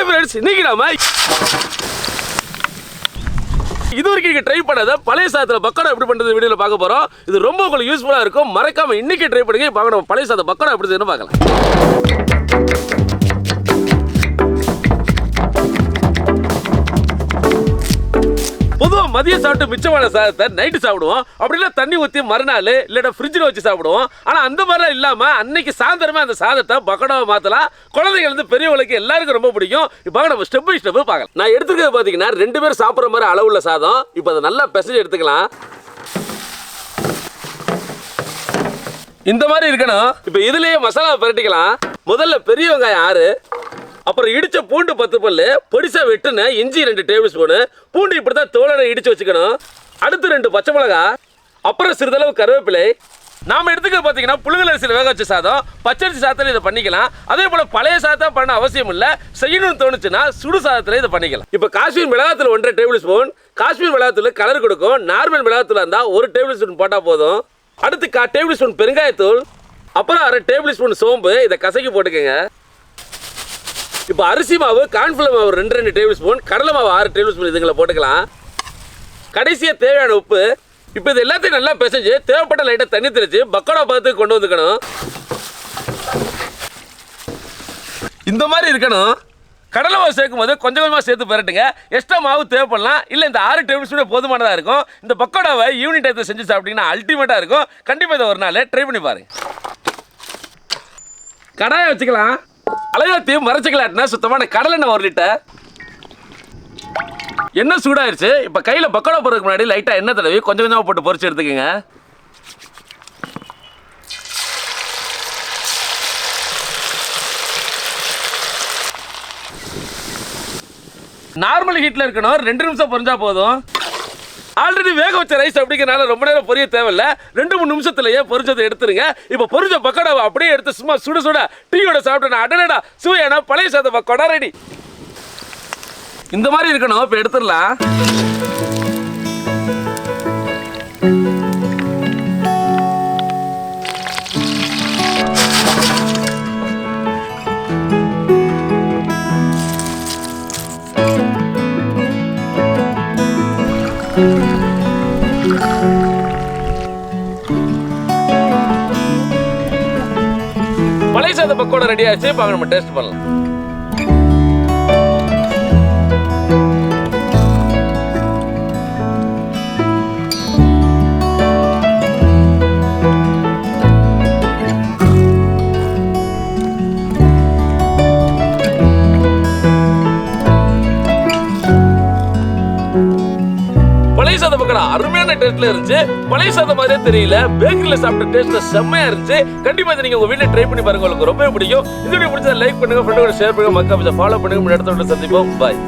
Friends, இன்னைக்கு நாம இது வரைக்கும் நீங்க ட்ரை பண்ணாத பழைய சாதத்துல பக்கோடா எப்படி பண்றது வீடியோல பார்க்க போறோம். இது ரொம்ப உங்களுக்கு யூஸ்ஃபுல்லா இருக்கும். மறக்காம இன்னைக்கு ட்ரை பண்ணுங்க. பார்க்கலாம் பழைய சாத பக்கோடா எப்படி செய்யணும் பார்க்கலாம். பொதுவாக மதியம் சாப்பிட்டு மிச்சமான சாதத்தை நைட்டு சாப்பிடுவோம். அப்படிலாம் தண்ணி ஊற்றி மறுநாள் இல்லைன்னா ஃப்ரிட்ஜில் வச்சு சாப்பிடுவோம். ஆனால் அந்த மாதிரிலாம் இல்லாமல் அன்னைக்கு சாயந்தரமே அந்த சாதத்தை பக்கோடாவை மாற்றலாம். குழந்தைங்க பெரியவங்களுக்கு எல்லாருக்கும் ரொம்ப பிடிக்கும். இப்போ நம்ம ஸ்டெப் பை ஸ்டெப் பார்க்கலாம். நான் எடுத்துக்கிறது பார்த்தீங்கன்னா 2 பேர் சாப்பிட்ற மாதிரி அளவுள்ள சாதம். இப்போ அதை நல்லா பிசைஞ்சு எடுத்துக்கலாம். இந்த மாதிரி இருக்கணும். இப்போ இதுலேயே மசாலாவை பரட்டிக்கலாம். முதல்ல பெரிய வெங்காயம் 6, அப்புறம் இடிச்ச பூண்டு 10 பல்லு, பொடிசா வெட்டுன இஞ்சி 2 டேபிள் ஸ்பூனு, பூண்டு இப்படி தான் தோலோட இடிச்சு வச்சுக்கணும். அடுத்து 2 பச்சை மிளகா, அப்புறம் சிறிதளவு கருவேப்பிலை. நாம எடுத்துக்க பார்த்தீங்கன்னா புழுங்கல் அரிசியில் வேக வச்ச சாதம், பச்சரிசி சாதத்தில் இதை பண்ணிக்கலாம். அதே போல பழைய சாதத்தை பண்ண அவசியம் இல்லை. செய்யணும்னு தோணுச்சுன்னா சுடு சாதத்தில் இதை பண்ணிக்கலாம். இப்போ காஷ்மீர் மிளகாத்தூள் 1.5 டேபிள் ஸ்பூன். காஷ்மீர் மிளகாத்தூள் கலர் கொடுக்கும். நார்மல் மிளகாத்தூள் இருந்தால் 1 டேபிள் ஸ்பூன் போட்டால் போதும். அடுத்து 1/4 டேபிள் ஸ்பூன் பெருங்காயத்தூள், அப்புறம் 1/2 டேபிள் ஸ்பூன் சோம்பு. இதை கசக்கி போட்டுக்கோங்க. இப்போ அரிசி மாவு, கார்ன்ஃப்ளவர் மாவு 2 டேபிள் ஸ்பூன், கடலை மாவு 6 டேபிள் ஸ்பூன் இதுங்களை போட்டுக்கலாம். கடைசியாக தேவையான உப்பு. இப்போ இது எல்லாத்தையும் நல்லா பிசைஞ்சு தேவைப்பட்ட லைட்டாக தண்ணி தெளிச்சு பக்கோடா பதத்துக்கு கொண்டு வந்துக்கணும். இந்த மாதிரி இருக்கணும். கடலை மாவு சேர்க்கும் போது கொஞ்சம் கொஞ்சமாக சேர்த்து பரட்டுங்க. எக்ஸ்ட்ரா மாவு தேவைப்படலாம். இல்லை இந்த 6 டேபிள் ஸ்பூன் போதுமானதாக இருக்கும். இந்த பக்கோடாவை ஈவினிங் டயத்தில் செஞ்சு சாப்பிட்டீங்கன்னா அல்டிமேட்டாக இருக்கும். கண்டிப்பாக இதை ஒரு நாள் ட்ரை பண்ணி பாருங்க. கடாயை வச்சுக்கலாம். அலையாத்தையும் மறைச்சிக்கலாட்டினா சுத்தமான கடலெண்ணெய் 1 லிட்டர். எண்ணெய் சூடாயிருச்சு. இப்போ கையில் பக்கோடா போடுறதுக்கு முன்னாடி லைட்டாக எண்ணெய் தடவி கொஞ்சம் கொஞ்சமாக போட்டு பொரிச்சு எடுத்துக்கோங்க. நார்மல் ஹீட்டில் இருக்கணும். 2 நிமிஷம் பொரிஞ்சா போதும். ஆல்ரெடி வேக வச்ச ரைஸ் அப்படிங்கிறனால ரொம்ப நேரம் பொரிய தேவையில்ல. 2-3 நிமிஷத்துலயே பொரிஞ்சதை எடுத்துருங்க. இப்போ பொரிஞ்ச பக்கோடாவை அப்படியே எடுத்து சும்மா சுட சுட டீயோட சாப்பிட்டேன். அடடா சுவையான பழைய சாத பக்கோடா ரெடி. இந்த மாதிரி இருக்கணும். இப்போ எடுத்துடலாம். பழைய சாத பக்கோடா ரெடி ஆச்சு. இப்போ நம்ம டேஸ்ட் பண்ணலாம். பழைய சாத பக்கோடா அருமையான டேஸ்ட்ல இருந்துச்சு. பழைய சாத மாதிரியே தெரியல. பேக்கரியில் சாப்பிட்ட டேஸ்ட்ல செம்மையா இருந்துச்சு. கண்டிப்பா இதை நீங்க உங்க வீட்டில் ட்ரை பண்ணி பாருங்க. உங்களுக்கு ரொம்ப பிடிக்கும். இந்த வீடியோ பிடிச்சா லைக் பண்ணுங்க, ஃப்ரெண்டோட ஷேர் பண்ணுங்க, மறக்காம ஃபாலோ பண்ணுங்க. அடுத்த வீடியோல சந்திப்போம். பாய்.